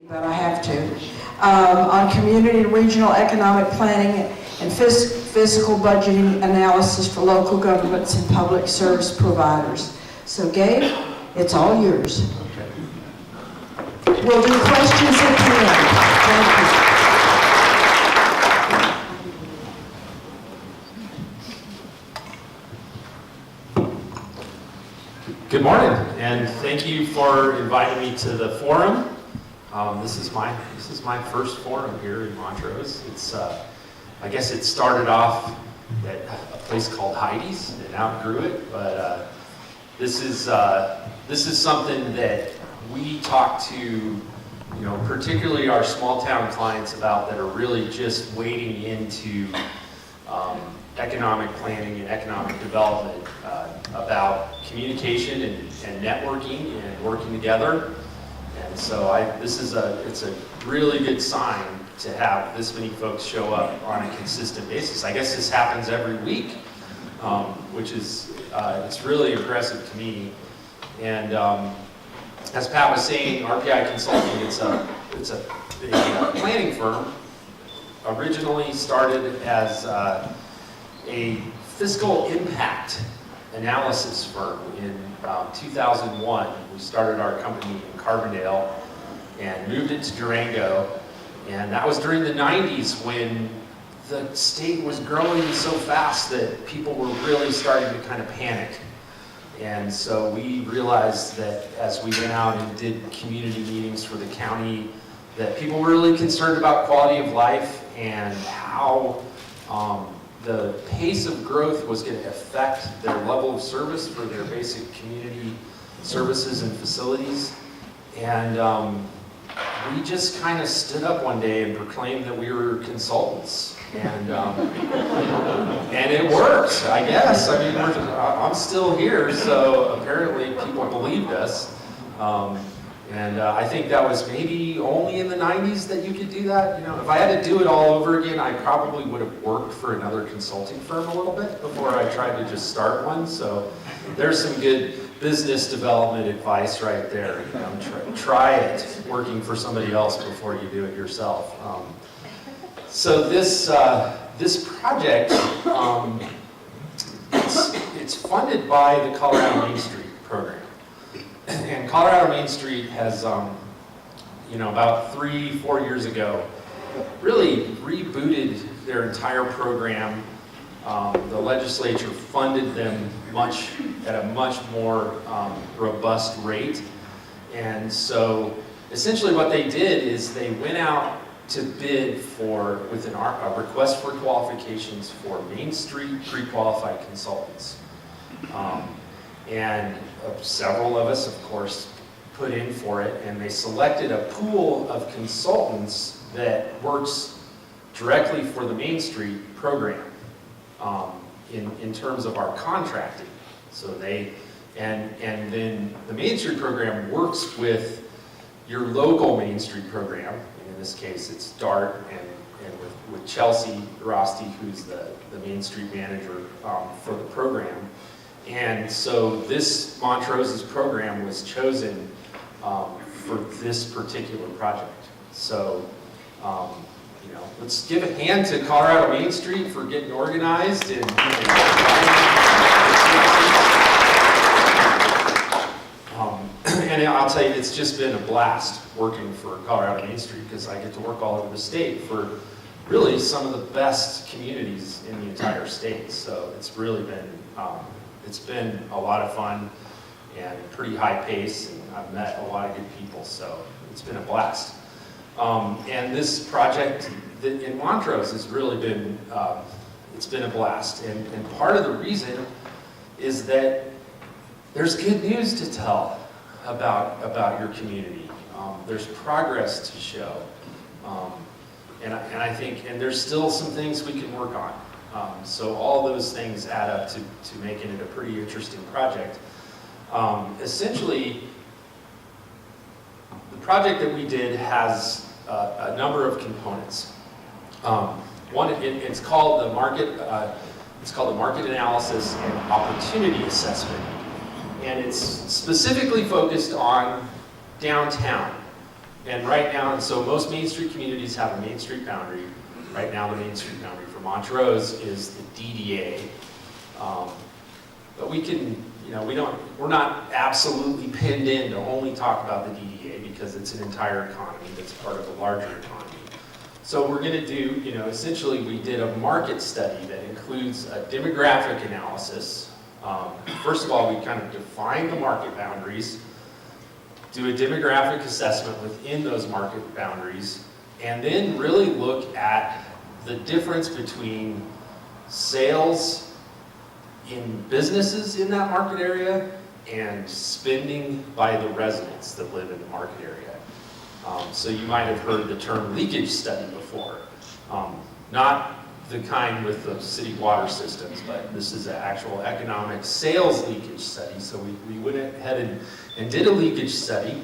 But I have to, on community and regional economic planning and fiscal budgeting analysis for local governments and public service providers. So Gabe, it's all yours. We'll do questions at the end. Thank you. Good morning, and thank you for inviting me to the forum. This is my first forum here in Montrose. It's I guess it started off at a place called Heidi's and outgrew it, but this is something that we talk to, particularly our small town clients about that are really just wading into economic planning and economic development, about communication and networking and working together. And so it's a really good sign to have this many folks show up on a consistent basis. I guess this happens every week, which is it's really impressive to me. And as Pat was saying, RPI Consulting, it's a planning firm. Originally started as a fiscal impact analysis firm in 2001. We started our company in Carbondale and moved it to Durango, and that was during the 90s when the state was growing so fast that people were really starting to kind of panic. And so we realized that as we went out and did community meetings for the county, that people were really concerned about quality of life and how the pace of growth was going to affect their level of service for their basic community services and facilities. And we just kind of stood up one day and proclaimed that we were consultants. And it worked, I guess. I mean, I'm still here, so apparently people believed us. And I think that was maybe only in the 90s that you could do that. If I had to do it all over again, I probably would have worked for another consulting firm a little bit before I tried to just start one. So there's some good business development advice right there. Try it working for somebody else before you do it yourself. So this project, it's funded by the Colorado Main Street program. And Colorado Main Street has, about 3-4 years ago, really rebooted their entire program. The legislature funded them at a much more robust rate. And so essentially what they did is they went out to bid with a request for qualifications for Main Street pre-qualified consultants. And several of us, of course, put in for it, and they selected a pool of consultants that works directly for the Main Street program in terms of our contracting. So and then the Main Street program works with your local Main Street program, and in this case it's DART and with Chelsea Rosti, who's the Main Street manager for the program. And so this Montrose's program was chosen for this particular project. So, let's give a hand to Colorado Main Street for getting organized and I'll tell you, it's just been a blast working for Colorado Main Street because I get to work all over the state for really some of the best communities in the entire state. So it's really been it's been a lot of fun and pretty high pace, and I've met a lot of good people, so it's been a blast. And this project in Montrose has really been, it's been a blast. And part of the reason is that there's good news to tell about your community. There's progress to show. And I think, and there's still some things we can work on. So all those things add up to making it a pretty interesting project. Essentially, the project that we did has a number of components. One, it's called the market analysis and opportunity assessment, and it's specifically focused on downtown. And right now, and so most Main Street communities have a Main Street boundary. Right now, the Main Street boundary for Montrose is the DDA. But we can, we're not absolutely pinned in to only talk about the DDA because it's an entire economy that's part of a larger economy. So we're going to do, essentially we did a market study that includes a demographic analysis. First of all, we kind of define the market boundaries, do a demographic assessment within those market boundaries, and then really look at the difference between sales in businesses in that market area and spending by the residents that live in the market area. So you might have heard the term leakage study before. Not the kind with the city water systems, but this is an actual economic sales leakage study. So we went ahead and did a leakage study.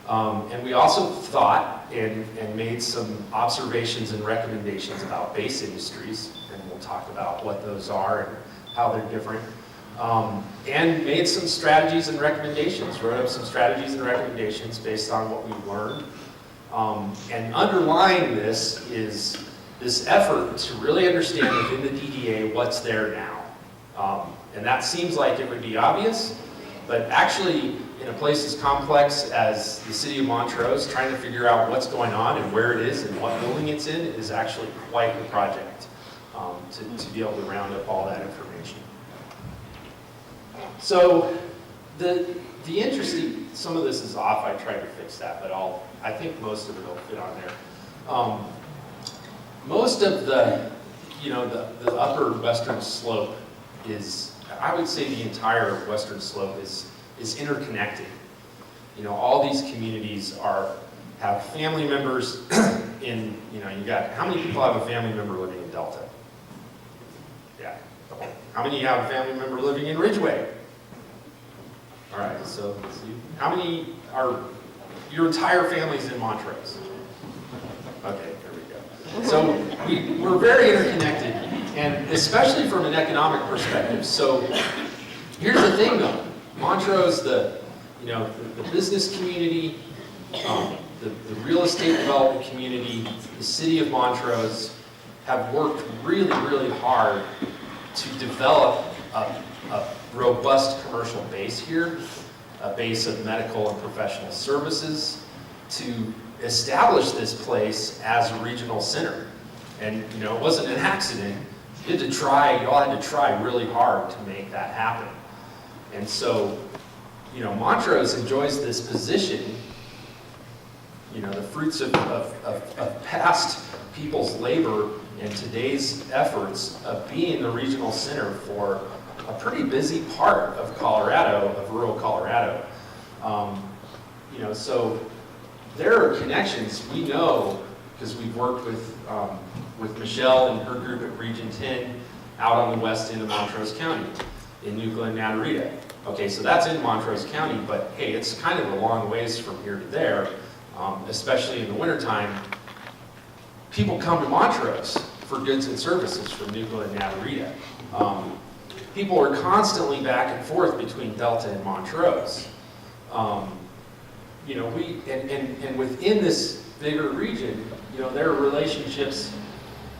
And we also thought and made some observations and recommendations about base industries. And we'll talk about what those are and how they're different. And made some strategies and recommendations, wrote up some strategies and recommendations based on what we've learned. And underlying this is this effort to really understand within the DDA what's there now. And that seems like it would be obvious, but actually in a place as complex as the city of Montrose, trying to figure out what's going on and where it is and what building it's in is actually quite a project to be able to round up all that information. So the interesting, some of this is off, I tried to fix that, but I think most of it will fit on there. Most of the upper western slope is, I would say the entire western slope is interconnected. All these communities have family members in, how many people have a family member living in Delta? Yeah. How many have a family member living in Ridgeway? All right, so let's see. How many are, your entire family's in Montrose? Okay, there we go. So we're very interconnected, and especially from an economic perspective. So here's the thing though, Montrose, the business community, the real estate development community, the city of Montrose have worked really, really hard to develop a robust commercial base here, a base of medical and professional services, to establish this place as a regional center. And it wasn't an accident. You all had to try really hard to make that happen. And so, Montrose enjoys this position, the fruits of past people's labor and today's efforts of being the regional center for a pretty busy part of Colorado, of rural Colorado. So there are connections we know because we've worked with Michelle and her group at Region 10 out on the west end of Montrose County in New Glen, Natarita. Okay, so that's in Montrose County, but hey, it's kind of a long ways from here to there, especially in the wintertime. People come to Montrose for goods and services from New Glen, Natarita. People are constantly back and forth between Delta and Montrose. And within this bigger region, there are relationships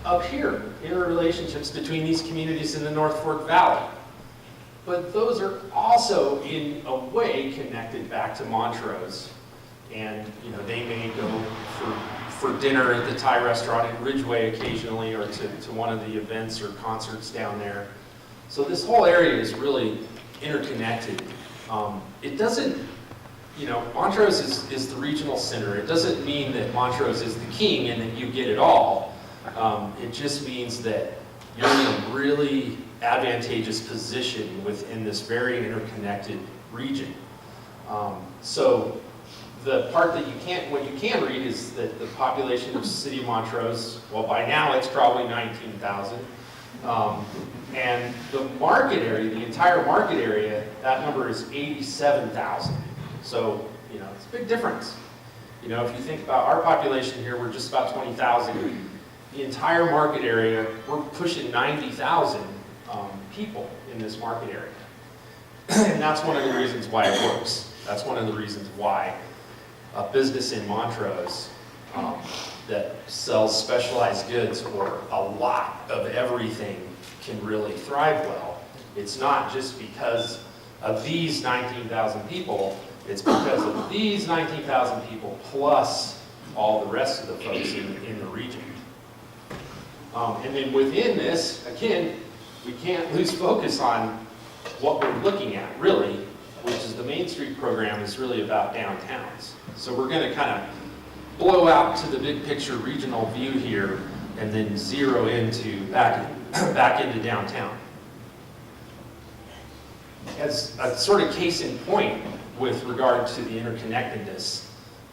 up here, interrelationships between these communities in the North Fork Valley. But those are also, in a way, connected back to Montrose. And, they may go for dinner at the Thai restaurant in Ridgeway occasionally, or to one of the events or concerts down there. So this whole area is really interconnected. It doesn't, Montrose is the regional center. It doesn't mean that Montrose is the king and that you get it all. It just means that you're in a really advantageous position within this very interconnected region. So the part that what you can read is that the population of the city of Montrose, well, by now it's probably 19,000. And the market area, the entire market area, that number is 87,000. So, it's a big difference. If you think about our population here, we're just about 20,000. The entire market area, we're pushing 90,000 people in this market area. And that's one of the reasons why it works. That's one of the reasons why a business in Montrose that sells specialized goods or a lot of everything can really thrive well. It's not just because of these 19,000 people, it's because of these 19,000 people plus all the rest of the folks in the region. And then within this, again, we can't lose focus on what we're looking at, really, which is the Main Street program is really about downtowns. So we're going to kind of blow out to the big picture regional view here and then zero into back into downtown. As a sort of case in point with regard to the interconnectedness,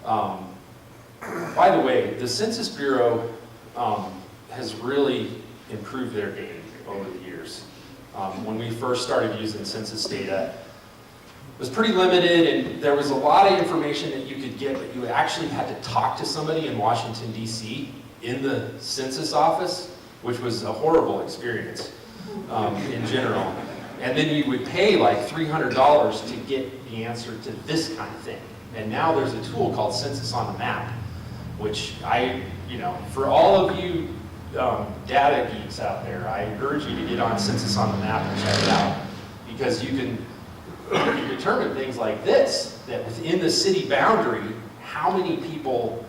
by the way, the Census Bureau has really improved their data over the years. When we first started using census data, it was pretty limited, and there was a lot of information that you could get, but you actually had to talk to somebody in Washington, D.C. in the census office, which was a horrible experience in general. And then you would pay like $300 to get the answer to this kind of thing. And now there's a tool called Census on the Map, which for all of you data geeks out there, I urge you to get on Census on the Map and check it out, because you can determine things like this, that within the city boundary, how many people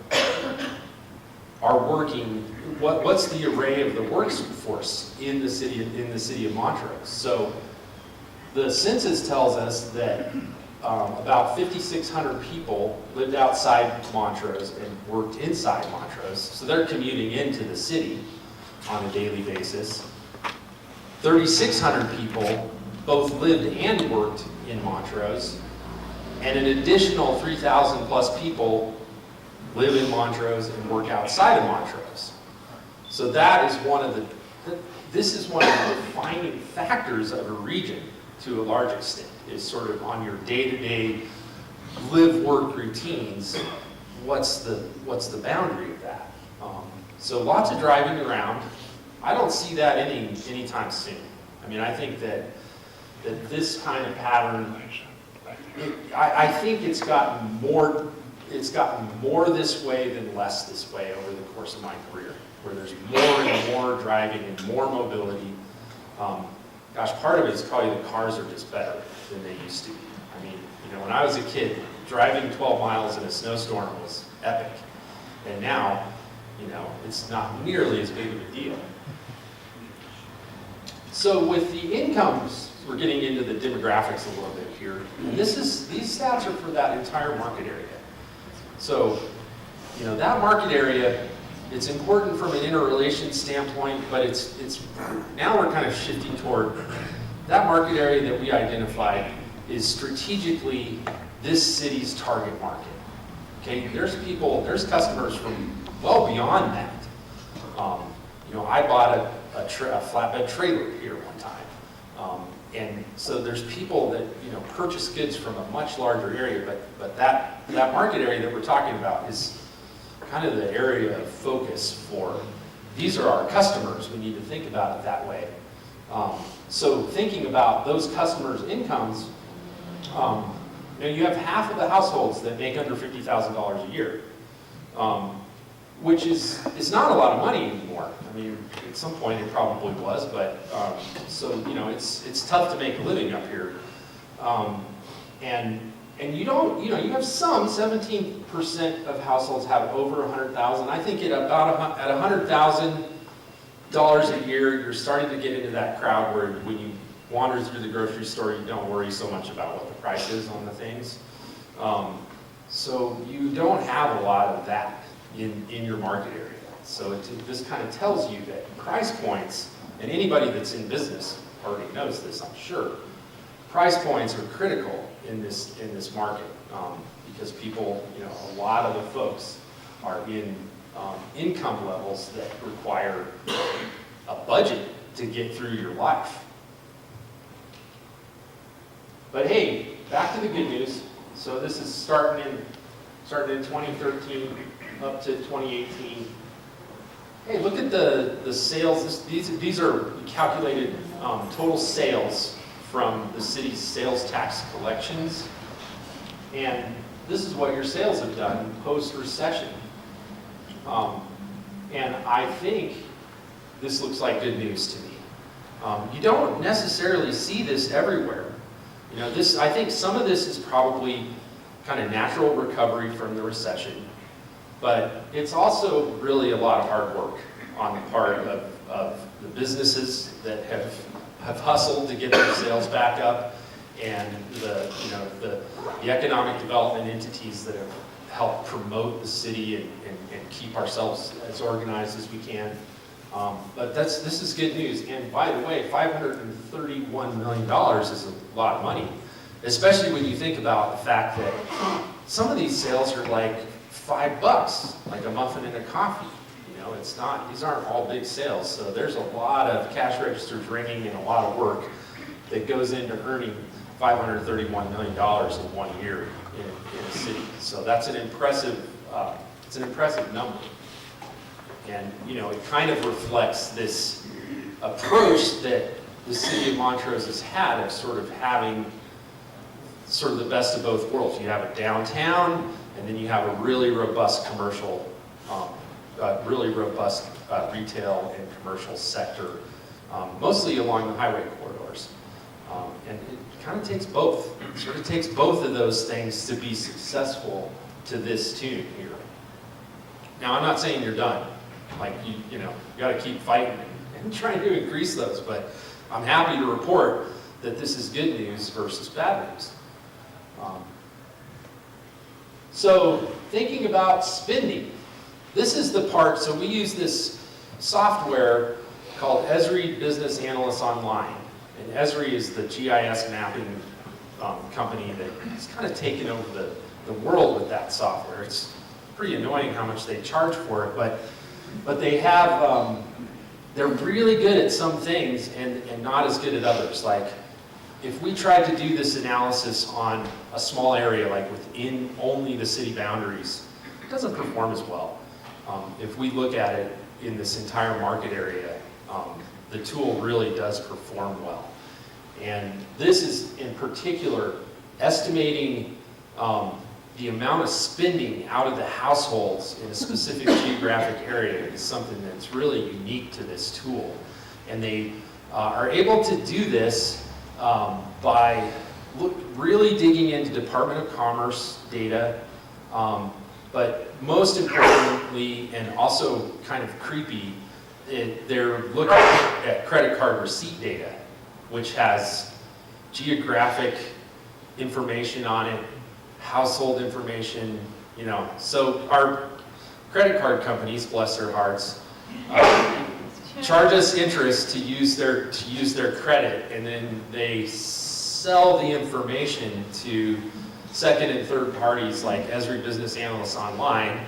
are working, what's the array of the workforce in the city of Montrose. So the census tells us that about 5,600 people lived outside Montrose and worked inside Montrose, so they're commuting into the city on a daily basis. 3,600 people both lived and worked in Montrose, and an additional 3,000 plus people live in Montrose and work outside of Montrose. So that is this is one of the defining factors of a region to a large extent, is sort of on your day-to-day live-work routines, what's the boundary of that? So lots of driving around. I don't see that anytime soon. I mean, I think that this kind of pattern, I think it's gotten more this way than less this way over the course of my career, where there's more and more driving and more mobility. Part of it is probably the cars are just better than they used to be. I mean, when I was a kid, driving 12 miles in a snowstorm was epic. And now, it's not nearly as big of a deal. So with the incomes, we're getting into the demographics a little bit here. And these stats are for that entire market area. So, that market area, it's important from an interrelation standpoint, but it's now we're kind of shifting toward that market area that we identified is strategically this city's target market. Okay, there's customers from well beyond that. I bought a flatbed trailer here one time, and so there's people that purchase goods from a much larger area, but that market area that we're talking about is kind of the area of focus for, these are our customers, we need to think about it that way. So thinking about those customers' incomes, you have half of the households that make under $50,000 a year, which is not a lot of money anymore. I mean, at some point it probably was, but it's tough to make a living up here. And you have some, 17% of households have over $100,000. I think at $100,000 a year, you're starting to get into that crowd where when you wander through the grocery store, you don't worry so much about what the price is on the things. So you don't have a lot of that in your market area. So this kind of tells you that price points, and anybody that's in business already knows this, I'm sure, price points are critical in this market, because people, a lot of the folks are in income levels that require a budget to get through your life. But hey, back to the good news. So this is starting in 2013 up to 2018. Hey, look at the sales. These are calculated total sales from the city's sales tax collections. And this is what your sales have done post-recession. And I think this looks like good news to me. You don't necessarily see this everywhere. You know, I think some of this is probably kind of natural recovery from the recession, but it's also really a lot of hard work on the part of the businesses that have hustled to get their sales back up, and the economic development entities that have helped promote the city and keep ourselves as organized as we can. But this is good news. And by the way, $531 million is a lot of money, especially when you think about the fact that some of these sales are like $5, like a muffin and a coffee. You know, it's not; these aren't all big sales. So there's a lot of cash registers ringing and a lot of work that goes into earning $531 million in 1 year in a city. So that's an impressive. It's an impressive number. And, you know, it kind of reflects this approach that the city of Montrose has had of sort of having sort of the best of both worlds. You have a downtown, and then you have a really robust commercial, retail and commercial sector, mostly along the highway corridors. And it kind of takes both. It sort of takes both of those things to be successful to this tune here. Now, I'm not saying you're done. Like, you got to keep fighting and trying to increase those. But I'm happy to report that this is good news versus bad news. So thinking about spending, this is the part. So we use this software called Esri Business Analyst Online. And Esri is the GIS mapping company that has kind of taken over the world with that software. It's pretty annoying how much they charge for it, but they have, they're really good at some things and not as good at others. Like, if we tried to do this analysis on a small area, like within only the city boundaries, it doesn't perform as well. If we look at it in this entire market area, the tool really does perform well. And this is, in particular, estimating the amount of spending out of the households in a specific geographic area is something that's really unique to this tool. And they are able to do this by really digging into Department of Commerce data, but most importantly, and also kind of creepy, they're looking at credit card receipt data, which has geographic information on it, household information, So our credit card companies, bless their hearts, charge us interest to use their credit, and then they sell the information to second and third parties like Esri Business Analysts Online,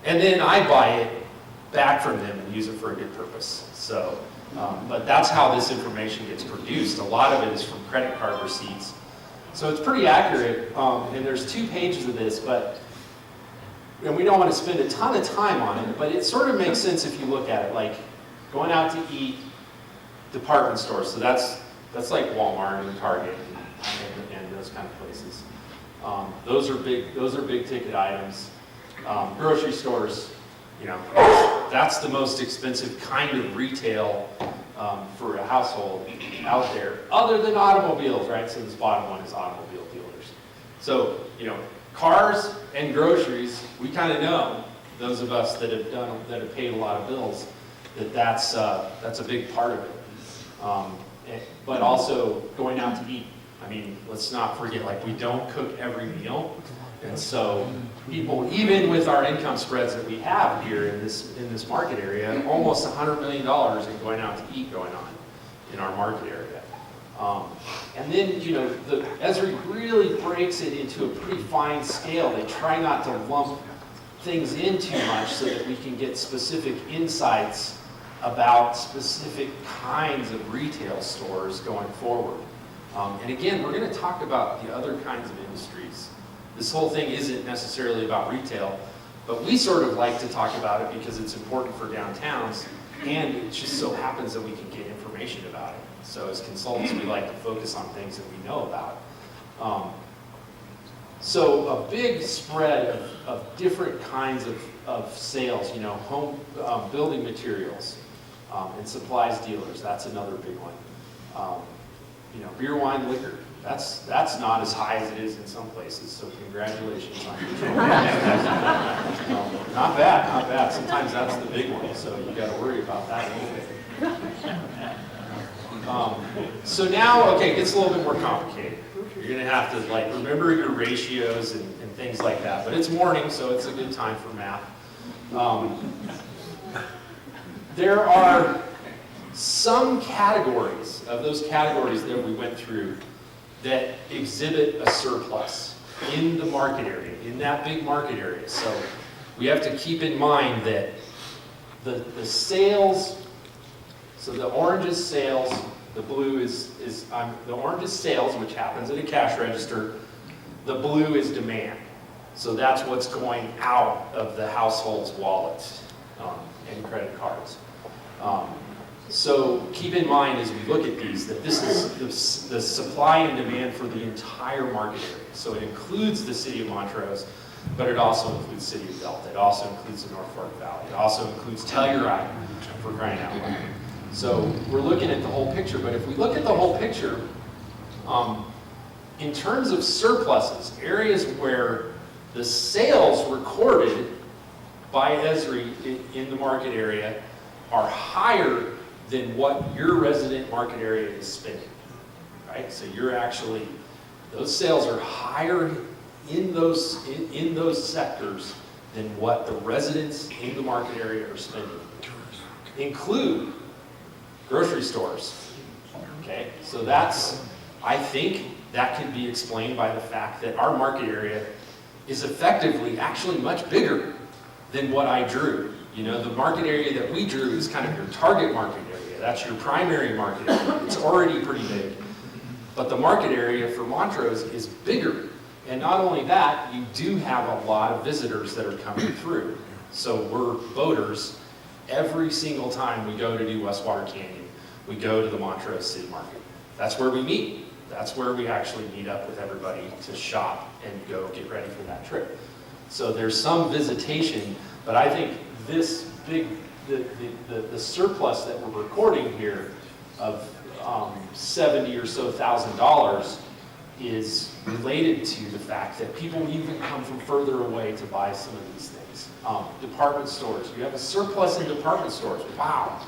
and then I buy it back from them and use it for a good purpose. So, but that's how this information gets produced. A lot of it is from credit card receipts. So it's pretty accurate, and there's 2 pages of this, but we don't want to spend a ton of time on it, but it sort of makes sense if you look at it, like going out to eat, department stores. So that's like Walmart and Target and those kind of places. Those are big ticket items. Grocery stores, that's the most expensive kind of retail for a household out there, other than automobiles, right? So this bottom one is automobile dealers. So, cars and groceries, we kind of know, those of us that have paid a lot of bills, that's a big part of it. But also going out to eat. I mean, let's not forget, like, we don't cook every meal. And so people, even with our income spreads that we have here in this market area, almost $100 million in going out to eat going on in our market area. And then, the Esri really breaks it into a pretty fine scale. They try not to lump things in too much so that we can get specific insights about specific kinds of retail stores going forward. And again, we're going to talk about the other kinds of industries. This whole thing isn't necessarily about retail, but we sort of like to talk about it because it's important for downtowns, and it just so happens that we can get information about it. So as consultants, we like to focus on things that we know about. So a big spread of different kinds of sales, you know, home building materials and supplies dealers, that's another big one. You know, beer, wine, liquor, that's not as high as it is in some places, so congratulations on your not bad, not bad. Sometimes that's the big one, so you got to worry about that anyway. So now, okay, it gets a little bit more complicated. You're going to have to like remember your ratios and things like that. But it's morning, so it's a good time for math. There are some categories of those categories that we went through that exhibit a surplus in the market area, in that big market area. So we have to keep in mind that the sales, so the orange is sales, the blue is the orange is sales, which happens at a cash register. The blue is demand. So that's what's going out of the household's wallets and credit cards. So keep in mind as we look at these that this is the supply and demand for the entire market area. So it includes the city of Montrose, but it also includes the city of Delta. It also includes the North Fork Valley. It also includes Telluride, for crying out loud. So we're looking at the whole picture, but if we look at the whole picture, in terms of surpluses, areas where the sales recorded by Esri in the market area are higher than what your resident market area is spending, right? So you're actually, those sales are higher in those sectors than what the residents in the market area are spending. Include grocery stores, okay? So that's, I think that can be explained by the fact that our market area is effectively actually much bigger than what I drew. You know, the market area that we drew is kind of your target market area. That's your primary market area. It's already pretty big. But the market area for Montrose is bigger. And not only that, you do have a lot of visitors that are coming through. So we're boaters. Every single time we go to do Westwater Canyon, we go to the Montrose City Market. That's where we meet. That's where we actually meet up with everybody to shop and go get ready for that trip. So there's some visitation, but I think this big, the surplus that we're recording here of $70,000 or so is related to the fact that people even come from further away to buy some of these things. Department stores, you have a surplus in department stores. Wow.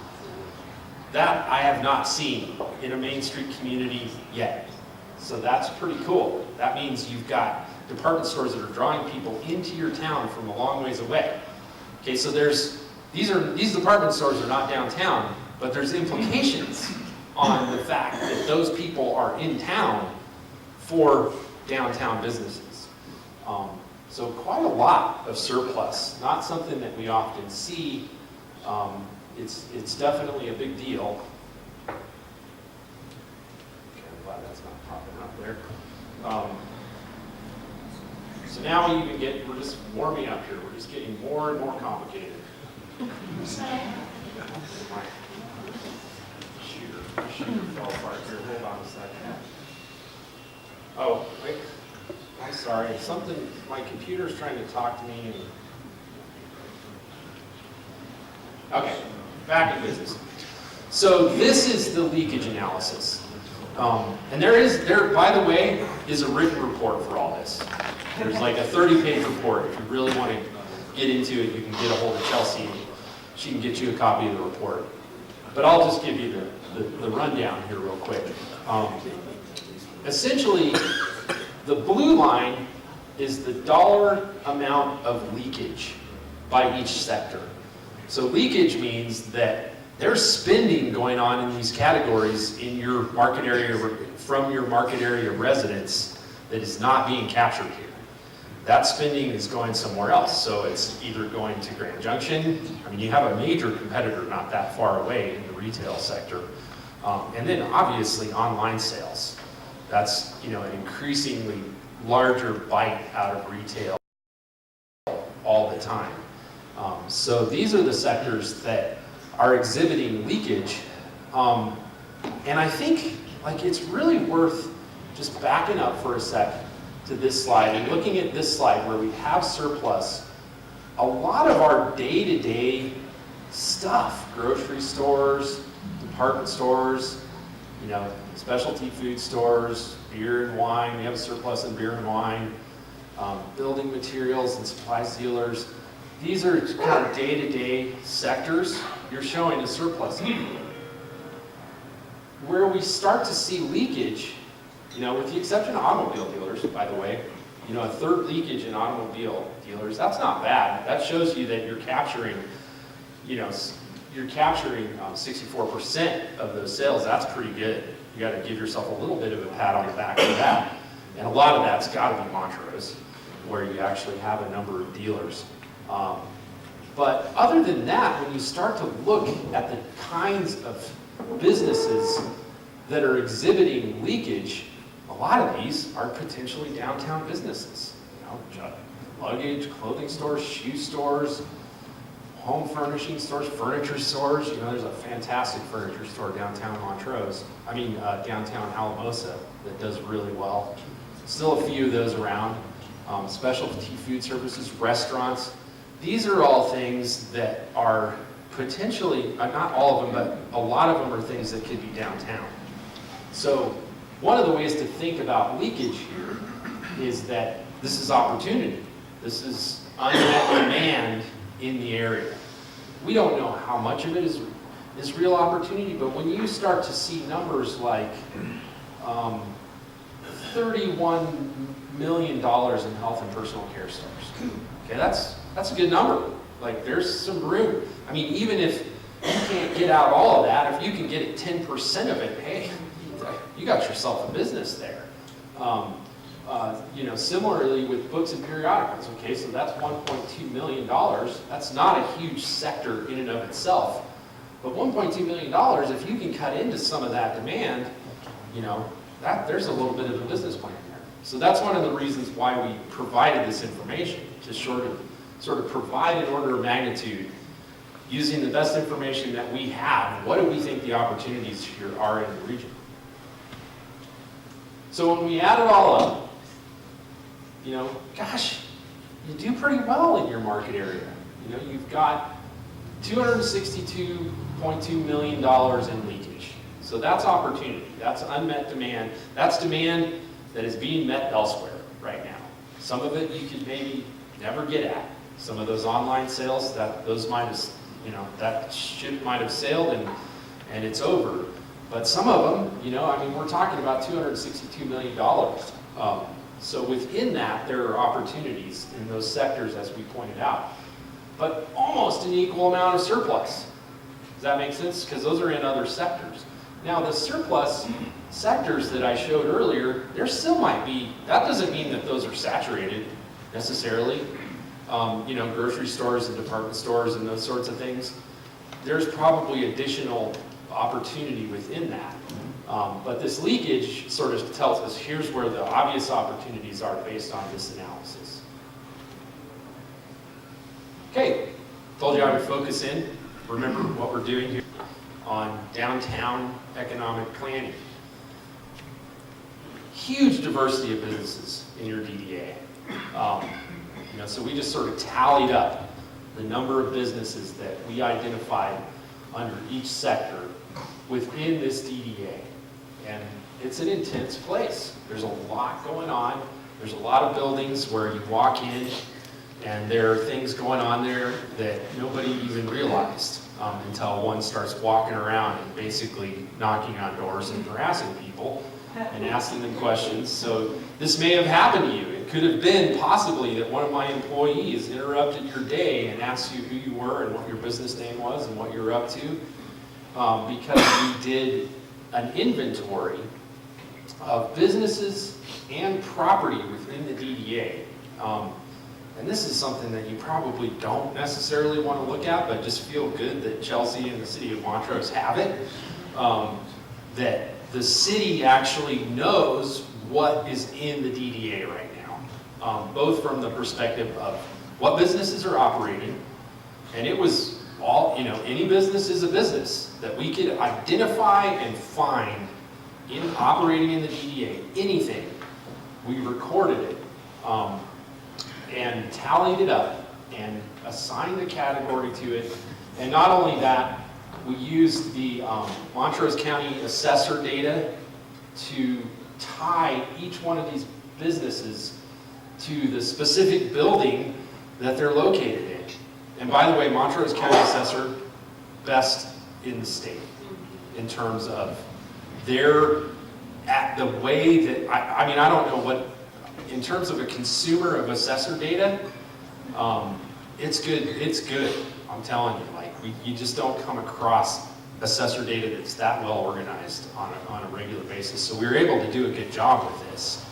That I have not seen in a Main Street community yet. So that's pretty cool. That means you've got department stores that are drawing people into your town from a long ways away. Okay, so these department stores are not downtown, but there's implications on the fact that those people are in town for downtown businesses. So quite a lot of surplus, not something that we often see. It's definitely a big deal. Okay, I'm glad that's not popping up there. So now we even we're just warming up here. We're just getting more and more complicated. My shooter fell apart here. Hold on a second. Oh, wait. I'm sorry. My computer's trying to talk to me. Okay, back in business. So this is the leakage analysis. And there, by the way, is a written report for all this. There's like a 30-page report. If you really want to get into it, you can get a hold of Chelsea. She can get you a copy of the report. But I'll just give you the rundown here real quick. Essentially, the blue line is the dollar amount of leakage by each sector. So leakage means that there's spending going on in these categories in your market area, from your market area residents, that is not being captured here. That spending is going somewhere else. So it's either going to Grand Junction. I mean, you have a major competitor not that far away in the retail sector. And then obviously online sales. That's, you know, an increasingly larger bite out of retail all the time. So these are the sectors that are exhibiting leakage. And I think like it's really worth just backing up for a sec to this slide and looking at this slide where we have surplus, a lot of our day-to-day stuff, grocery stores, department stores, you know, specialty food stores, beer and wine, we have a surplus in beer and wine, building materials and supplies dealers. These are kind of day-to-day sectors. You're showing a surplus. Where we start to see leakage, you know, with the exception of automobile dealers, by the way, you know, a third leakage in automobile dealers, that's not bad. That shows you that you're capturing, you know, you're capturing 64% of those sales. That's pretty good. You got to give yourself a little bit of a pat on the back for that. And a lot of that's got to be Montrose, where you actually have a number of dealers. But other than that, when you start to look at the kinds of businesses that are exhibiting leakage, a lot of these are potentially downtown businesses. You know, luggage, clothing stores, shoe stores, home furnishing stores, furniture stores. You know, there's a fantastic furniture store downtown Montrose. Downtown Alamosa that does really well. Still a few of those around. Specialty food services, restaurants. These are all things that are potentially, not all of them, but a lot of them are things that could be downtown. So one of the ways to think about leakage here is that this is opportunity. This is unmet demand in the area. We don't know how much of it is real opportunity, but when you start to see numbers like $31 million in health and personal care stores, okay, that's a good number. Like, there's some room. I mean, even if you can't get out all of that, if you can get 10% of it, hey, you got yourself a business there. You know, similarly with books and periodicals, okay, so that's $1.2 million. That's not a huge sector in and of itself. But $1.2 million, if you can cut into some of that demand, you know, there's a little bit of a business plan there. So that's one of the reasons why we provided this information, to sort of provide an order of magnitude using the best information that we have. What do we think the opportunities here are in the region? So when we add it all up, you know, gosh, you do pretty well in your market area. You know, you've got $262.2 million in leakage. So that's opportunity. That's unmet demand. That's demand that is being met elsewhere right now. Some of it you could maybe never get at. Some of those online sales, those might have, you know, that ship might have sailed and it's over. But some of them, you know, I mean, we're talking about $262 million. So within that, there are opportunities in those sectors, as we pointed out, but almost an equal amount of surplus. Does that make sense? Because those are in other sectors. Now, the surplus sectors that I showed earlier, there still might be, that doesn't mean that those are saturated necessarily. You know, grocery stores and department stores and those sorts of things. There's probably additional opportunity within that. But this leakage sort of tells us here's where the obvious opportunities are based on this analysis. Okay, told you I would focus in. Remember what we're doing here on downtown economic planning. Huge diversity of businesses in your DDA. You know, so we just sort of tallied up the number of businesses that we identified under each sector within this DDA. And it's an intense place. There's a lot going on. There's a lot of buildings where you walk in and there are things going on there that nobody even realized until one starts walking around and basically knocking on doors and harassing people and asking them questions. So this may have happened to you. It could have been possibly that one of my employees interrupted your day and asked you who you were and what your business name was and what you're up to, because we did an inventory of businesses and property within the DDA. And this is something that you probably don't necessarily want to look at, but just feel good that Chelsea and the city of Montrose have it. That the city actually knows what is in the DDA right now, both from the perspective of what businesses are operating, and it was all, you know, any business is a business that we could identify and find in operating in the DDA, anything, we recorded it and tallied it up and assigned a category to it. And not only that, we used the Montrose County assessor data to tie each one of these businesses to the specific building that they're located in. And by the way, Montrose County assessor, best in the state in terms of the way that, I mean, I don't know what, in terms of a consumer of assessor data, it's good, I'm telling you. Like, you just don't come across assessor data that's that well organized on a regular basis. So we were able to do a good job with this.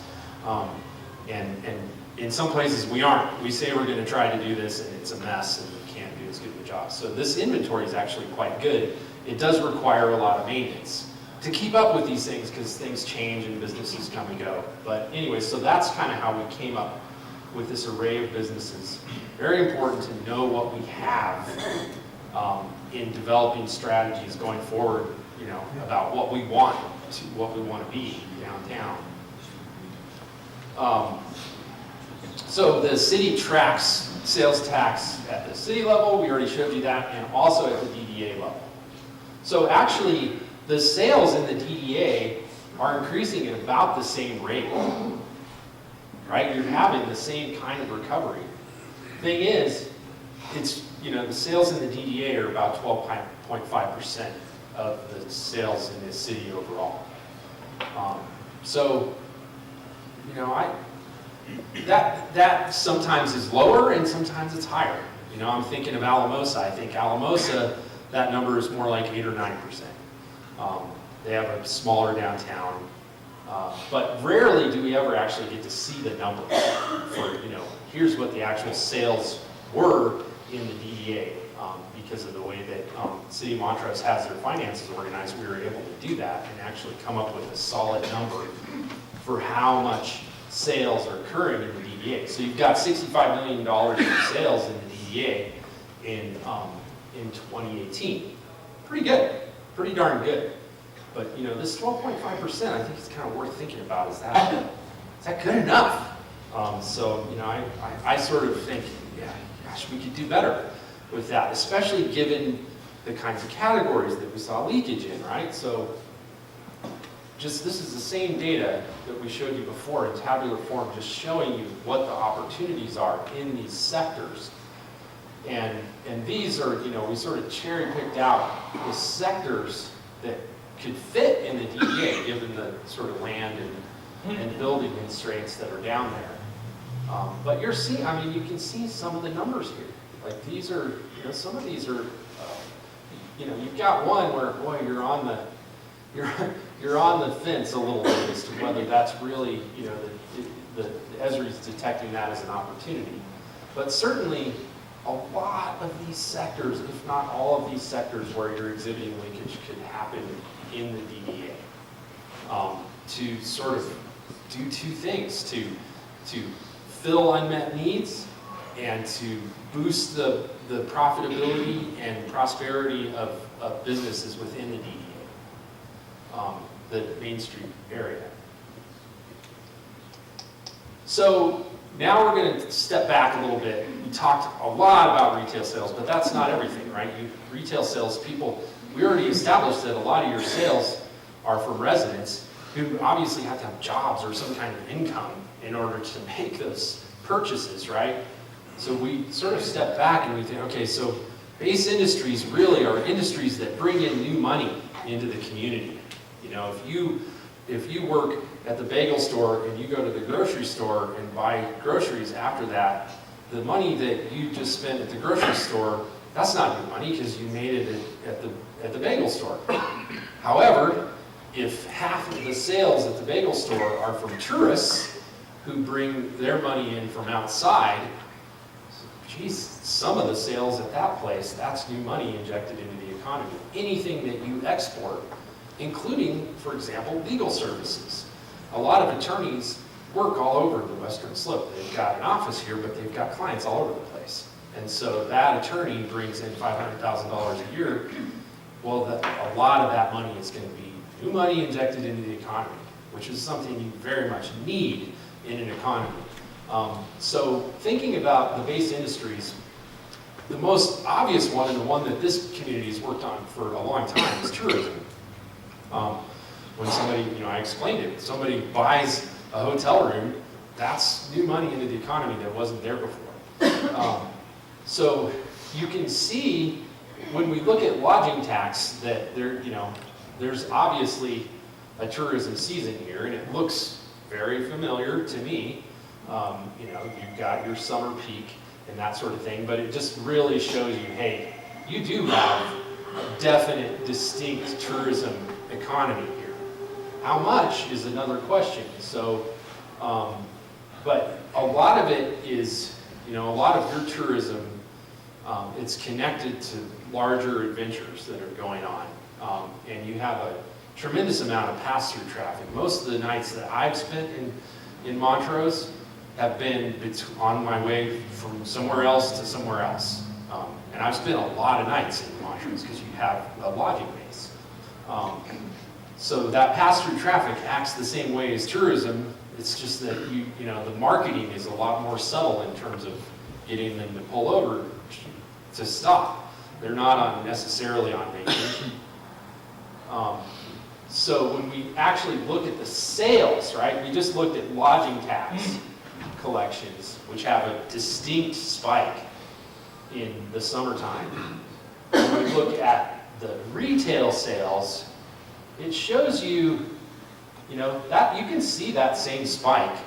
And in some places we aren't. We say we're going to try to do this and it's a mess and we can't do as good of a job. So this inventory is actually quite good. It does require a lot of maintenance to keep up with these things because things change and businesses come and go. But anyway, so that's kind of how we came up with this array of businesses. Very important to know what we have in developing strategies going forward, you know, about what we want to be downtown. So the city tracks sales tax at the city level, we already showed you that, and also at the DDA level. So actually, the sales in the DDA are increasing at about the same rate, right? You're having the same kind of recovery. Thing is, it's, you know, the sales in the DDA are about 12.5% of the sales in the city overall. So, you know, that sometimes is lower and sometimes it's higher. You know, I'm thinking of Alamosa. I think Alamosa, that number is more like 8 or 9%. They have a smaller downtown, but rarely do we ever actually get to see the numbers for, you know, here's what the actual sales were in the DDA. Because of the way that City of Montrose has their finances organized, we were able to do that and actually come up with a solid number for how much sales are occurring in the DDA. So you've got $65 million in sales in the DDA in 2018. Pretty good, pretty darn good. But you know, this 12.5%, I think it's kind of worth thinking about. Is that good enough? So you know, I sort of think, yeah, gosh, we could do better with that, especially given the kinds of categories that we saw leakage in, right? So just this is the same data that we showed you before in tabular form, just showing you what the opportunities are in these sectors. And these are, you know, we sort of cherry picked out the sectors that could fit in the DDA, given the sort of land and building constraints that are down there. But you're seeing, I mean, you can see some of the numbers here. Like these are, you know, some of these are, you know, you've got one where, boy, you're on the fence a little bit as to whether that's really, you know, the Esri's detecting that as an opportunity. But certainly, a lot of these sectors, if not all of these sectors where you're exhibiting leakage, could happen in the DDA. To sort of do two things, to fill unmet needs and to boost the profitability and prosperity of businesses within the DDA, the Main Street area. So now we're going to step back a little bit. We talked a lot about retail sales, but that's not everything, right? Retail sales people, we already established that a lot of your sales are from residents who obviously have to have jobs or some kind of income in order to make those purchases, right? So we sort of step back and we think, okay, so base industries really are industries that bring in new money into the community. You know, if you work at the bagel store and you go to the grocery store and buy groceries after that, the money that you just spent at the grocery store, that's not your money because you made it at the bagel store. However, if half of the sales at the bagel store are from tourists who bring their money in from outside, geez, some of the sales at that place, that's new money injected into the economy. Anything that you export, including, for example, legal services. A lot of attorneys work all over the Western Slope. They've got an office here, but they've got clients all over the place. And so that attorney brings in $500,000 a year. Well, a lot of that money is going to be new money injected into the economy, which is something you very much need in an economy. So thinking about the base industries, the most obvious one and the one that this community has worked on for a long time is tourism. When somebody, I explained it, somebody buys a hotel room, that's new money into the economy that wasn't there before. So you can see when we look at lodging tax that there's obviously a tourism season here, and it looks very familiar to me. You've got your summer peak and that sort of thing, but it just really shows you, hey, you do have a definite, distinct tourism economy here. How much is another question. So, but a lot of it is, a lot of your tourism, it's connected to larger adventures that are going on. And you have a tremendous amount of pass-through traffic. Most of the nights that I've spent in Montrose have been on my way from somewhere else to somewhere else. And I've spent a lot of nights in Montrose because you have a lodging base. So that pass-through traffic acts the same way as tourism. It's just that the marketing is a lot more subtle in terms of getting them to pull over to stop. They're not necessarily on vacation. So when we actually look at the sales, right, we just looked at lodging tax collections, which have a distinct spike in the summertime. When we look at the retail sales, it shows you, that you can see that same spike,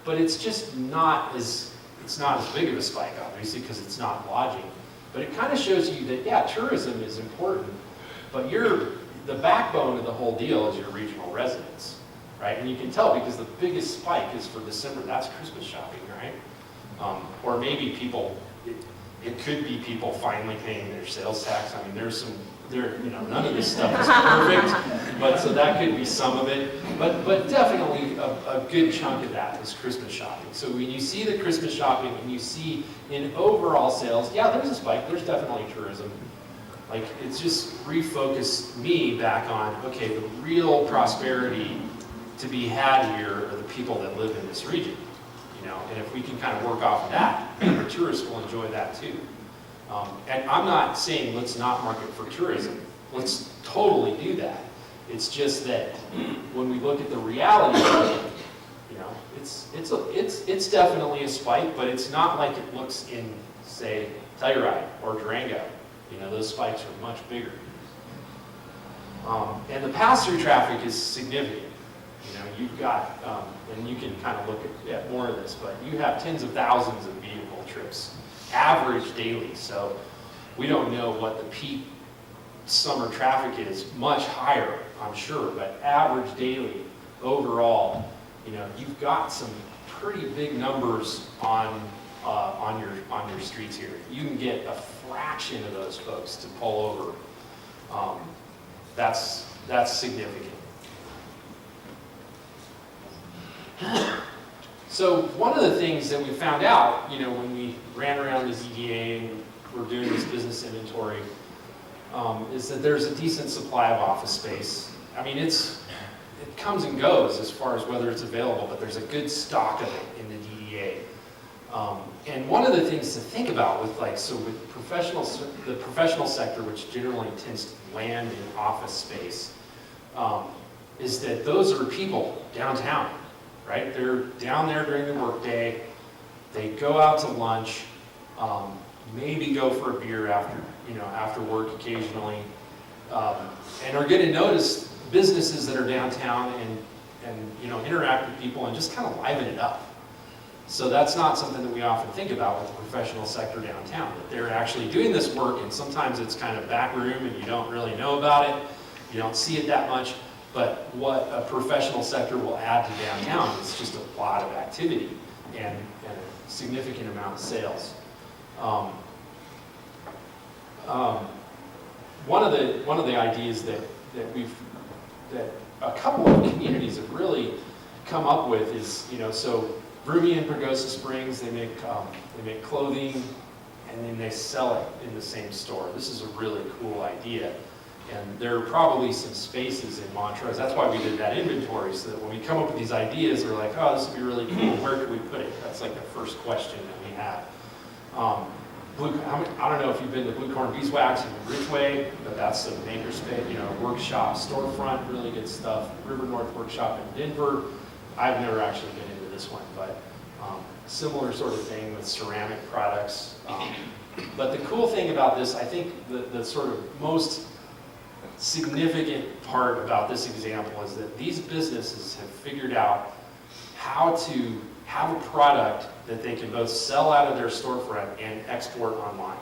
but it's just not as big of a spike, obviously, because it's not lodging. But it kind of shows you that, yeah, tourism is important, but the backbone of the whole deal is your regional residents, right? And you can tell because the biggest spike is for December. That's Christmas shopping, right? Or maybe it could be people finally paying their sales tax. I mean, none of this stuff is perfect, but so that could be some of it. But definitely a good chunk of that is Christmas shopping. So when you see the Christmas shopping and you see in overall sales, yeah, there's a spike. There's definitely tourism. Like, it's just refocused me back on, okay, the real prosperity to be had here are the people that live in this region, and if we can kind of work off of that, our tourists will enjoy that too. And I'm not saying let's not market for tourism. Let's totally do that. It's just that when we look at the reality of it, it's definitely a spike, but it's not like it looks in, say, Telluride or Durango. Those spikes are much bigger. And the pass-through traffic is significant. You've got, and you can kind of look at more of this, but you have tens of thousands of vehicle trips, average daily. So we don't know what the peak summer traffic is, much higher, I'm sure, but average daily overall, you've got some pretty big numbers on your streets here. You can get a fraction of those folks to pull over. That's significant. So one of the things that we found out, when we ran around the ZDA and we're doing this business inventory, is that there's a decent supply of office space. I mean, it comes and goes as far as whether it's available, but there's a good stock of it in the DDA. And one of the things to think about with with the professional sector, which generally tends to land in office space, is that those are people downtown, right? They're down there during the workday. They go out to lunch, maybe go for a beer after work occasionally, and are going to notice businesses that are downtown and interact with people and just kind of liven it up. So that's not something that we often think about with the professional sector downtown, that they're actually doing this work, and sometimes it's kind of back room and you don't really know about it, you don't see it that much, but what a professional sector will add to downtown is just a lot of activity and a significant amount of sales. One of the ideas that a couple of communities have really come up with is, so Brumi and Pagosa Springs, they make clothing and then they sell it in the same store. This is a really cool idea. And there are probably some spaces in Montrose. That's why we did that inventory, so that when we come up with these ideas, we're like, oh, this would be really cool. Where could we put it? That's like the first question that we have. I don't know if you've been to Blue Corn Beeswax in Ridgeway, but that's a makerspace, workshop, storefront, really good stuff. River North Workshop in Denver. I've never actually been into this one, but similar sort of thing with ceramic products. But the cool thing about this, I think the sort of most significant part about this example is that these businesses have figured out how to have a product that they can both sell out of their storefront and export online.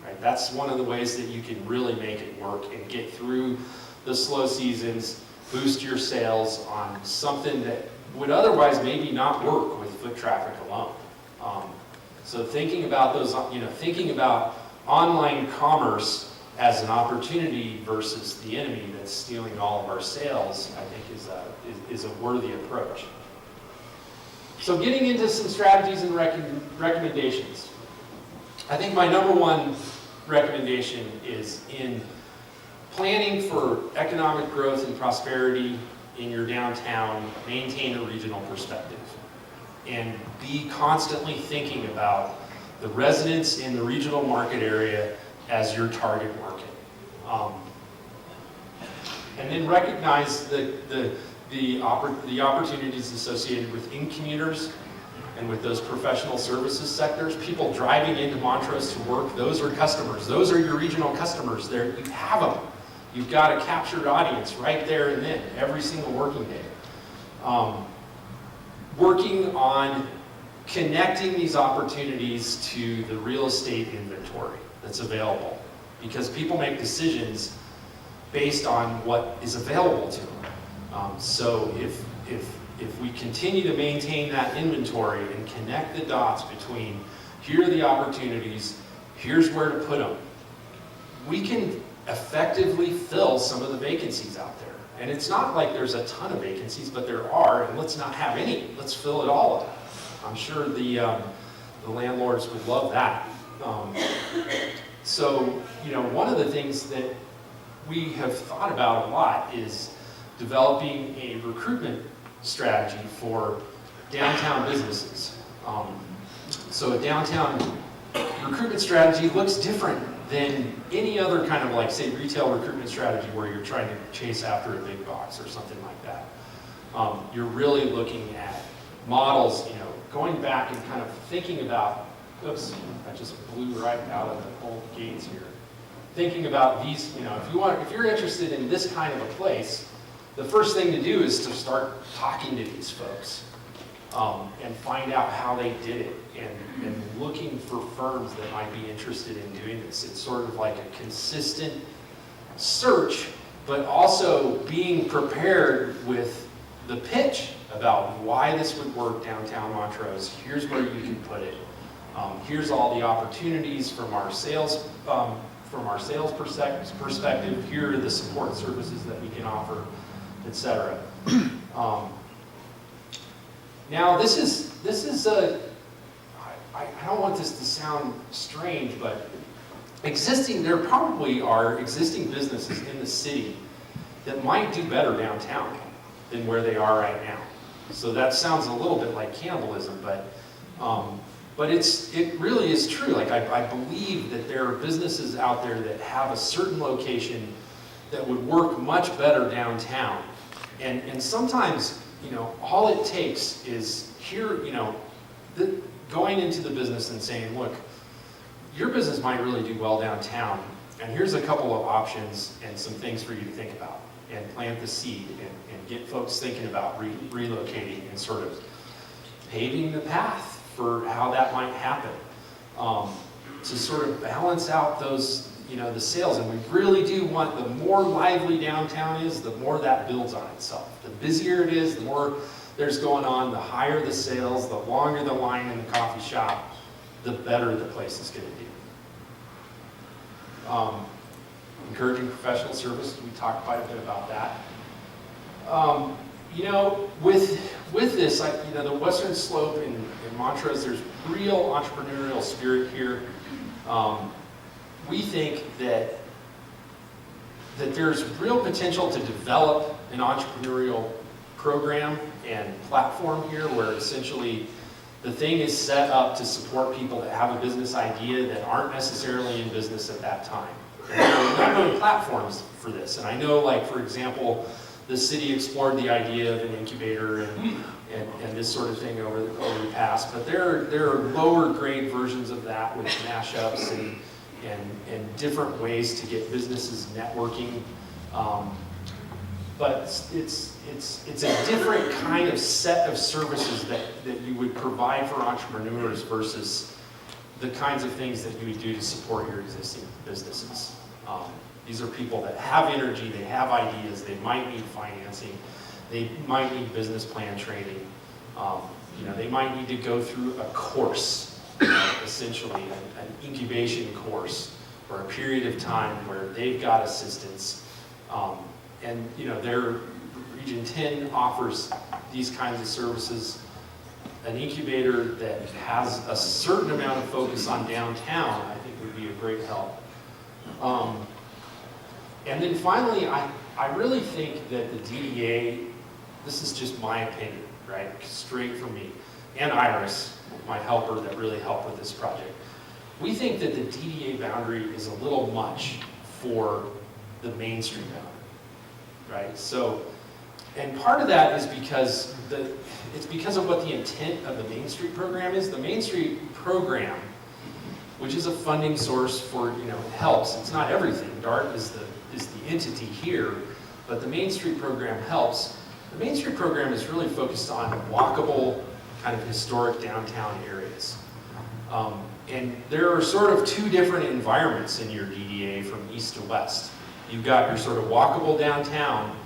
Right? That's one of the ways that you can really make it work and get through the slow seasons, boost your sales on something that would otherwise maybe not work with foot traffic alone. So thinking about those, thinking about online commerce as an opportunity versus the enemy that's stealing all of our sales, I think is a worthy approach. So getting into some strategies and recommendations. I think my number one recommendation is in planning for economic growth and prosperity in your downtown, maintain a regional perspective. And be constantly thinking about the residents in the regional market area as your target market. And then recognize the opportunities associated with in-commuters and with those professional services sectors. People driving into Montrose to work, those are customers. Those are your regional customers. You have them. You've got a captured audience right there and then, every single working day. Working on connecting these opportunities to the real estate inventory that's available, because people make decisions based on what is available to them. So if we continue to maintain that inventory and connect the dots between here are the opportunities, here's where to put them, we can effectively fill some of the vacancies out there. And it's not like there's a ton of vacancies, but there are, and let's not have any. Let's fill it all up. I'm sure the landlords would love that. So, one of the things that we have thought about a lot is developing a recruitment strategy for downtown businesses. So a downtown recruitment strategy looks different than any other kind of, like, say, retail recruitment strategy where you're trying to chase after a big box or something like that. You're really looking at models, going back and kind of thinking about, oops, I just blew right out of the old gates here. Thinking about these, if you're interested in this kind of a place, the first thing to do is to start talking to these folks and find out how they did it, and looking for firms that might be interested in doing this. It's sort of like a consistent search, but also being prepared with the pitch about why this would work downtown Montrose. Here's where you can put it. Here's all the opportunities from our sales perspective. Here are the support services that we can offer, etc. Now, this is a. I don't want this to sound strange, but there probably are existing businesses in the city that might do better downtown than where they are right now. So that sounds a little bit like cannibalism, but it really is true. Like, I believe that there are businesses out there that have a certain location that would work much better downtown. And sometimes, all it takes is going into the business and saying, look, your business might really do well downtown, and here's a couple of options and some things for you to think about, and plant the seed and get folks thinking about relocating and sort of paving the path for how that might happen, to sort of balance out those, the sales. And we really do want, the more lively downtown is, the more that builds on itself. The busier it is, the more there's going on, the higher the sales, the longer the line in the coffee shop, the better the place is going to do. Encouraging professional services, we talked quite a bit about that. With this, the Western Slope in Montrose, there's real entrepreneurial spirit here. We think that that there's real potential to develop an entrepreneurial program and platform here where essentially the thing is set up to support people that have a business idea that aren't necessarily in business at that time. There are no platforms for this. And I know, like, for example, the city explored the idea of an incubator and this sort of thing over the past, but there are lower grade versions of that with mashups and different ways to get businesses networking. But it's a different kind of set of services that you would provide for entrepreneurs versus the kinds of things that you would do to support your existing businesses. These are people that have energy, they have ideas, they might need financing, they might need business plan training. They might need to go through a course, essentially an incubation course for a period of time where they've got assistance. Their Region 10 offers these kinds of services. An incubator that has a certain amount of focus on downtown, I think would be a great help. And then finally, I really think that the DDA, this is just my opinion, right, straight from me, and Iris, my helper that really helped with this project. We think that the DDA boundary is a little much for the Main Street boundary, right? So, and part of that is because it's because of what the intent of the Main Street program is. The Main Street program, which is a funding source for, helps. It's not everything. DART is the entity here, but the Main Street program helps. The Main Street program is really focused on walkable, kind of historic downtown areas. And there are sort of two different environments in your DDA from east to west. You've got your sort of walkable downtown,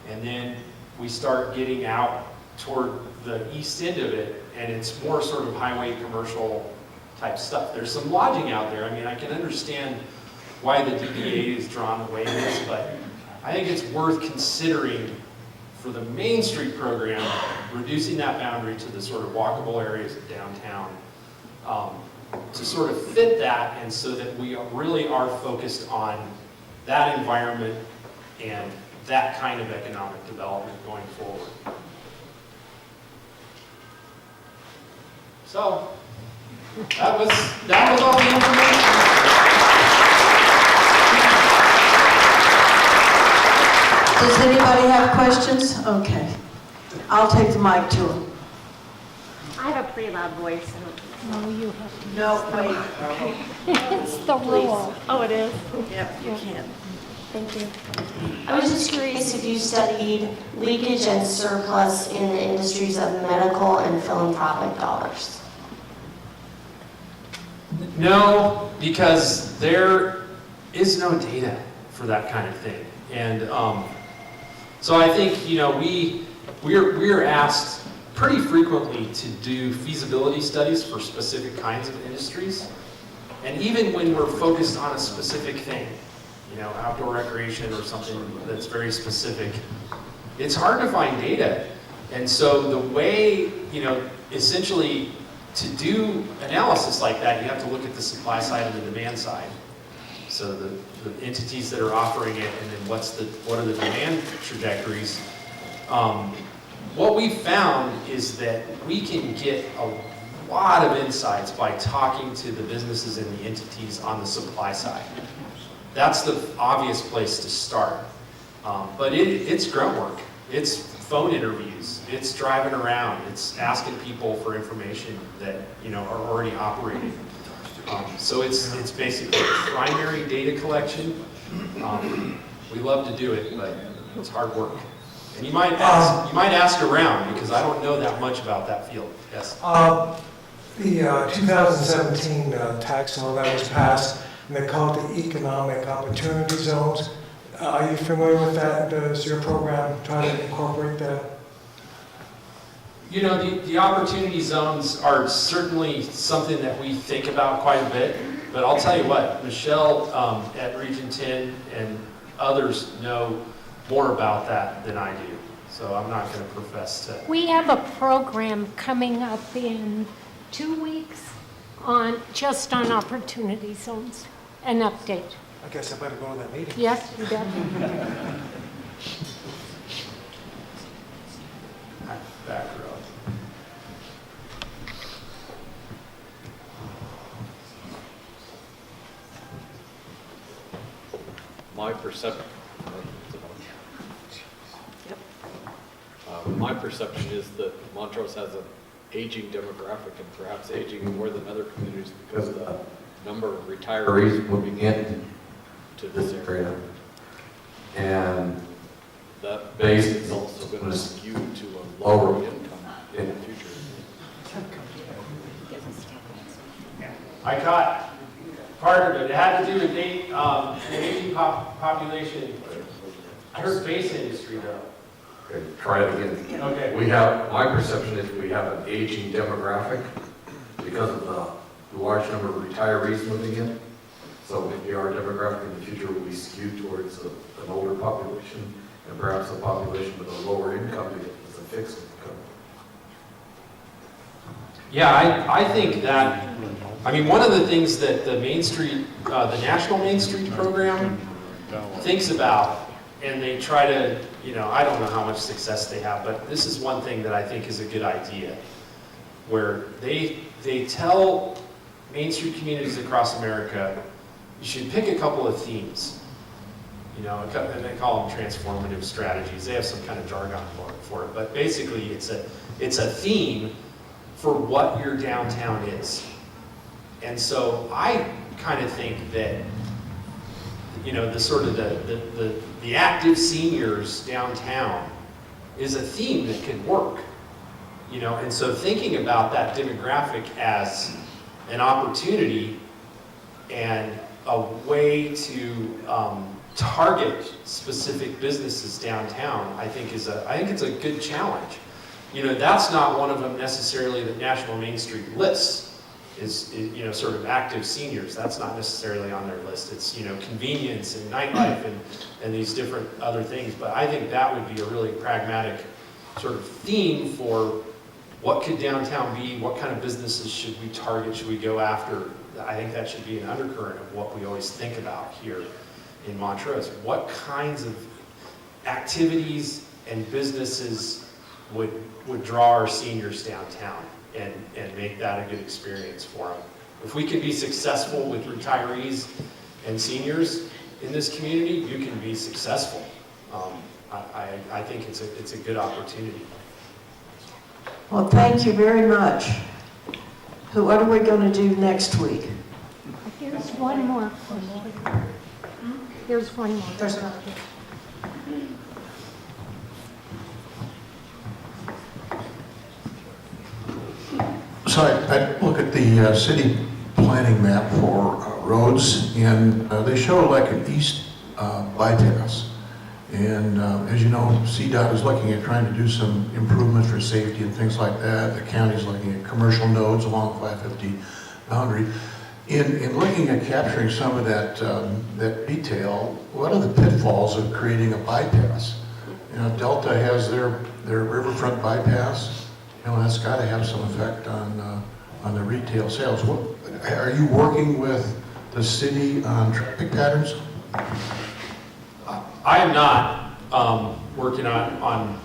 and then we start getting out toward the east end of it, and it's more sort of highway commercial type stuff. There's some lodging out there. I mean, I can understand why the DDA is drawn away in this, but I think it's worth considering for the Main Street program, reducing that boundary to the sort of walkable areas of downtown to sort of fit that, and so that we really are focused on that environment and that kind of economic development going forward. So, that was all the information. Does anybody have questions? Okay. I'll take the mic to him. I have a pretty loud voice. No, you have to. No, wait. It's the rule. Oh, it is? Yep, you can. Thank you. I was just curious if you studied leakage and surplus in the industries of medical and philanthropic dollars. No, because there is no data for that kind of thing. And so I think, we're asked pretty frequently to do feasibility studies for specific kinds of industries. And even when we're focused on a specific thing, outdoor recreation or something that's very specific, it's hard to find data. And so the way, essentially to do analysis like that, you have to look at the supply side and the demand side. So the entities that are offering it, and then what are the demand trajectories. What we found is that we can get a lot of insights by talking to the businesses and the entities on the supply side. That's the obvious place to start. But it's grunt work. It's phone interviews. It's driving around. It's asking people for information that are already operating. So it's basically primary data collection. We love to do it, but it's hard work. And you might ask around, because I don't know that much about that field. Yes. The 2017 tax law that was passed, and they call it the economic opportunity zones. Are you familiar with that? Does your program try to incorporate that? The opportunity zones are certainly something that we think about quite a bit, but I'll tell you what, Michelle at Region 10 and others know more about that than I do, so I'm not going to profess to. We have a program coming up in 2 weeks just on opportunity zones, an update. I guess I better go to that meeting. Yes, you bet. Back row. My perception is that Montrose has an aging demographic and perhaps aging more than other communities because of the number of retirees moving in to this area. And that base is also going to skew to a lower income in the future. I caught part of it. It had to do with the aging population. I heard base industry though. Okay, try it again. Okay. My perception is we have an aging demographic because of the large number of retirees moving in. So maybe our demographic in the future will be skewed towards an older population and perhaps a population with a lower income because it's a fixed income. Yeah, I think that, I mean, one of the things that the Main Street, the National Main Street program thinks about, and they try to, I don't know how much success they have, but this is one thing that I think is a good idea, where they tell Main Street communities across America, you should pick a couple of themes, and they call them transformative strategies. They have some kind of jargon for it, but basically it's a theme for what your downtown is. And so I kind of think that, the sort of the active seniors downtown is a theme that could work, and so thinking about that demographic as an opportunity and a way to target specific businesses downtown, I think it's a good challenge. That's not one of them necessarily that National Main Street lists. Is sort of active seniors. That's not necessarily on their list. It's convenience and nightlife and these different other things. But I think that would be a really pragmatic sort of theme for what could downtown be, what kind of businesses should we target, should we go after. I think that should be an undercurrent of what we always think about here in Montrose. What kinds of activities and businesses would draw our seniors downtown and make that a good experience for them. If we can be successful with retirees and seniors in this community, you can be successful. I think it's a good opportunity. Well, thank you very much. What are we going to do next week? Here's one more question. Here's one more. There's another. So I look at the city planning map for roads, and they show like an east bypass. And as you know, CDOT is looking at trying to do some improvements for safety and things like that. The county's looking at commercial nodes along the 550 boundary. In looking at capturing some of that detail, what are the pitfalls of creating a bypass? Delta has their riverfront bypass. That's got to have some effect on the retail sales. Are you working with the city on traffic patterns? I am not working on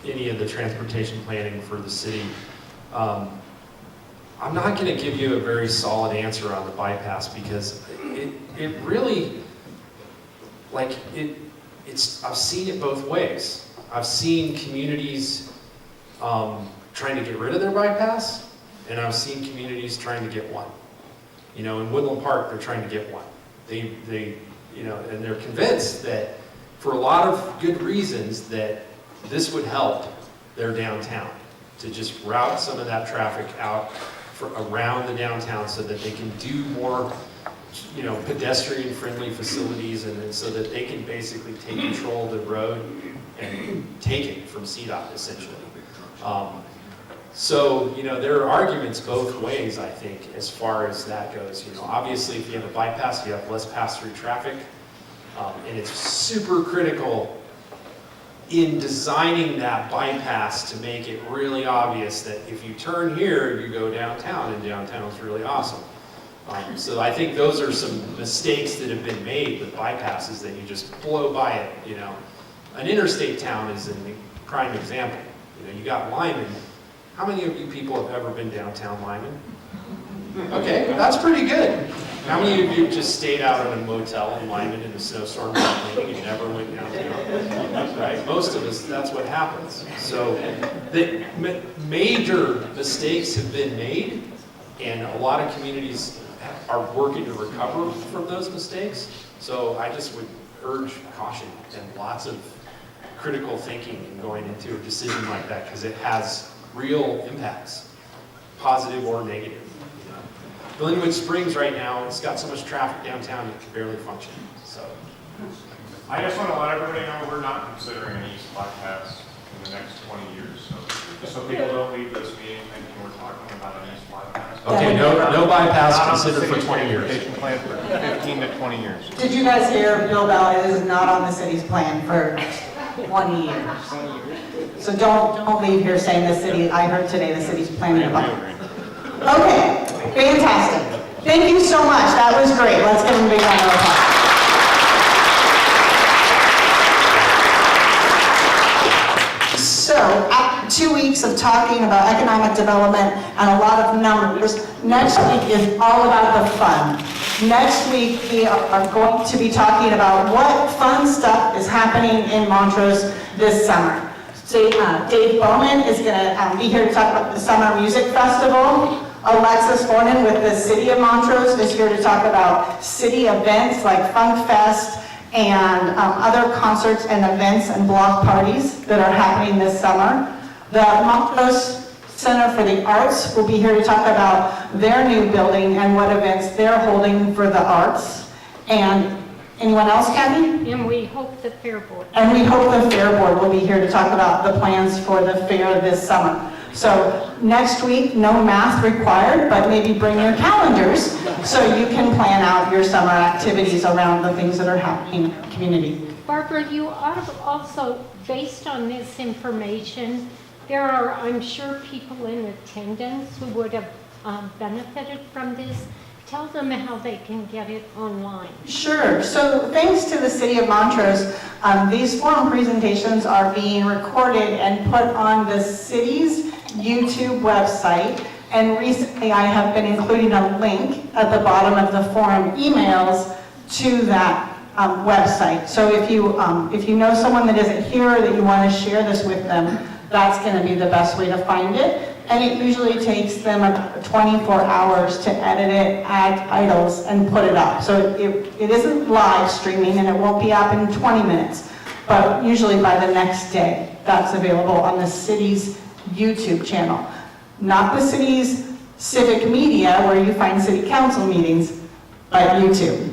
any of the transportation planning for the city. I'm not going to give you a very solid answer on the bypass because it really, I've seen it both ways. I've seen communities trying to get rid of their bypass, and I've seen communities trying to get one. In Woodland Park, they're trying to get one. And they're convinced that for a lot of good reasons that this would help their downtown to just route some of that traffic out around the downtown so that they can do more, pedestrian-friendly facilities and so that they can basically take control of the road and take it from CDOT essentially. So, there are arguments both ways, I think, as far as that goes. Obviously, if you have a bypass, you have less pass-through traffic. And it's super critical in designing that bypass to make it really obvious that if you turn here, you go downtown, and downtown is really awesome. So I think those are some mistakes that have been made with bypasses that you just blow by it, you know. An interstate town is a prime example. You know, you got Lyman. How many of you people have ever been downtown Lyman? Okay, that's pretty good. How many of you just stayed out in a motel in Lyman in a snowstorm and never went downtown? Right, most of us, that's what happens. So the major mistakes have been made, and a lot of communities are working to recover from those mistakes. So I just would urge caution and lots of critical thinking in going into a decision like that, because it has real impacts, positive or negative. You know, Glenwood Springs right now, it's got so much traffic downtown it can barely function. So I just want to let everybody know we're not considering an east bypass in the next 20 years. So just so people don't leave this meeting thinking we're talking about an east bypass. okay, no bypass considered for 20 years. Transportation plan for 15 to 20 years. Did you guys hear Bill Bell is not on the city's plan for 20 years? So don't leave here saying the city, I heard today the city's planning about it. Okay, fantastic. Thank you so much. That was great. Let's give them a big round of applause. So, after 2 weeks of talking about economic development and a lot of numbers, next week is all about the fun. Next week, we are going to be talking about what fun stuff is happening in Montrose this summer. So, Dave Bowman is going to be here to talk about the Summer Music Festival. Alexis Fornan with the City of Montrose is here to talk about city events like Funk Fest and other concerts and events and block parties that are happening this summer. The Montrose Center for the Arts will be here to talk about their new building and what events they're holding for the arts. And anyone else, Kathy? And we hope the Fair Board. And we hope the Fair Board will be here to talk about the plans for the fair this summer. So next week, no math required, but maybe bring your calendars so you can plan out your summer activities around the things that are happening in the community. Barbara, you ought to also, based on this information, there are, I'm sure, people in attendance who would have benefited from this. Tell them how they can get it online. Sure. So thanks to the City of Montrose, these forum presentations are being recorded and put on the city's YouTube website. And recently I have been including a link at the bottom of the forum emails to that website. So if you know someone that isn't here that you want to share this with them, that's going to be the best way to find it. And it usually takes them about 24 hours to edit it, add titles, and put it up. So it isn't live streaming, and it won't be up in 20 minutes. But usually by the next day, that's available on the city's YouTube channel. Not the city's civic media, where you find city council meetings, but YouTube.